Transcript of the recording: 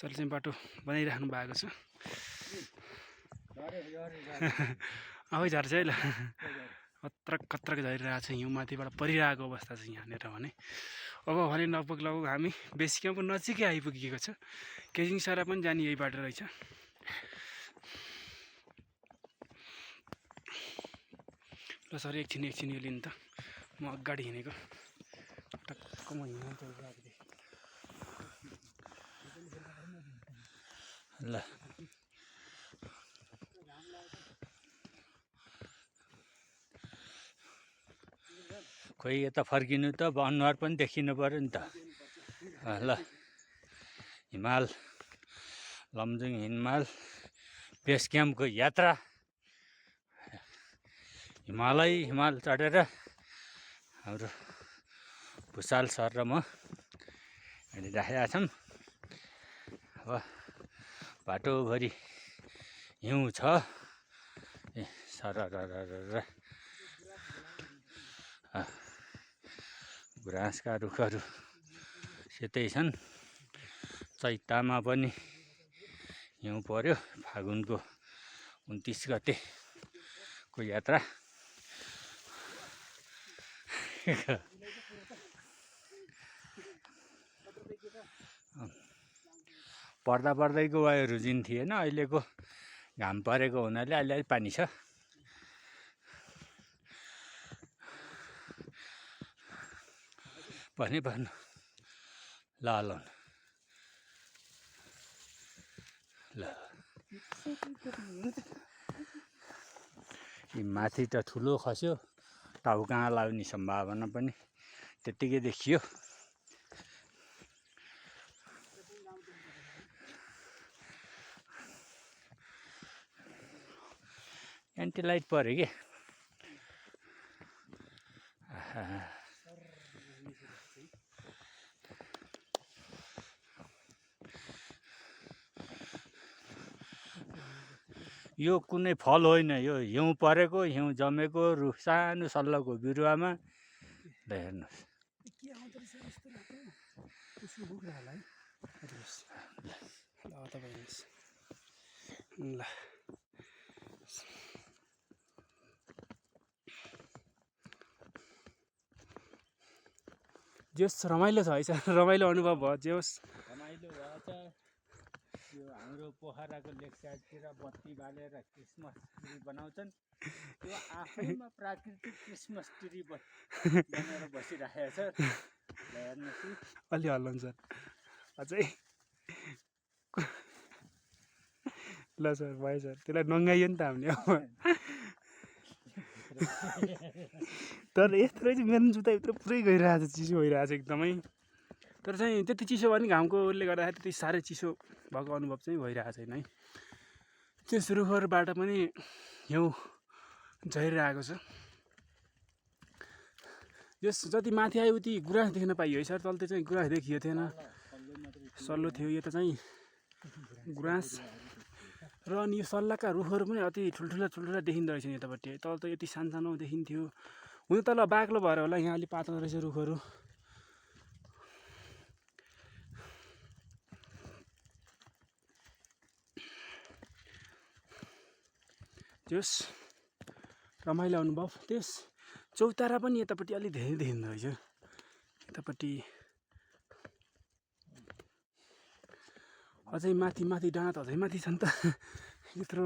सरले चाहिँ बाटो बनाइराख्नु भएको छ। आफै झर्छ है ल, खत्रक खत्रक झरिरहेको छ, हिउँ माथिबाट परिरहेको अवस्था छ यहाँनिर भने। अब भने लगभग हामी बेस क्याम्पको नजिकै आइपुगेको छ। केजिङ सारा पनि जाने यही बाटो रहेछ। ल सर एकछिन यो लिनु त, म अगाडि हिँडेको टक्क म हिँड्छु ल खोइ यता फर्किनु त अनुहार पनि देखिनु पर्यो नि त। ल हिमाल लमजुङ हिमाल बेस क्याम्पको यात्रा हिमाल चढेर हाम्रो भुषाल सर र म हिँडिराखेका छौँ। अब बाटोभरि हिउँ छ, सरर गुराँसका रुखहरू सेतै छन्। चैतामा पनि हिउँ पर्यो। फागुनको 29 गतेको यात्रा। पर्दैको वायुहरू जुन थिएन, अहिलेको घाम परेको हुनाले अलि पानी छ। पर्नु ल माथि त ठुलो खस्यो, टाउ कहाँ लाग्ने सम्भावना पनि त्यत्तिकै देखियो। एन्टी लाइट पऱ्यो कि यो कुनै फल होइन, यो हिउँ परेको, हिउँ जमेको रुख, सानो सल्लोको बिरुवामा हेर्नुहोस्। ल जेस रमाइलो छ है सर, रमाइलो अनुभव भयो। जेस रमाइलो भएछ। यो हाम्रो पोखराको लेक साइडतिर बत्ती बालेर क्रिसमस ट्री बनाउँछन्। त्यो आफैमा प्राकृतिक क्रिसमस ट्री बनेर बसिरहेको छ। हेर्नुहोस् अलि हल्लाउनु सर अझै। ल सर भयो सर, त्यसलाई नङ्गाइयो नि त हामीले। तर यत्रो चाहिँ मेरो जुत्ताभित्र पुरै गइरहेको छ, चिसो भइरहेको छ एकदमै। तर चाहिँ त्यति चिसो भने घामकोले गर्दाखेरि त्यति साह्रै चिसो भएको अनुभव चाहिँ भइरहेको छैन है। त्यस रुखहरूबाट पनि हिउँ झरिरहेको छ। यस जति माथि आयो उति गुराँस देख्न पाइयो है सर। तल चाहिँ गुराँस देखियो थिएन, सल्लो थियो। यो त चाहिँ गुराँस र अनि यो सल्लाहका रुखहरू पनि अति ठुल्ठुला देखिँदो रहेछ यतापट्टि। तल त यति सानो देखिन्थ्यो, हुन त ल बाक्लो भएर होला, यहाँ अलिक पातलो रहेछ रुखहरू। त्यस रमाइलो अनुभव। त्यस चौतारा पनि यतापट्टि अलिक धेरै देखिँदो रहेछ। यतापट्टि अझै माथि डाँडा त अझै माथि छ नि त। यत्रो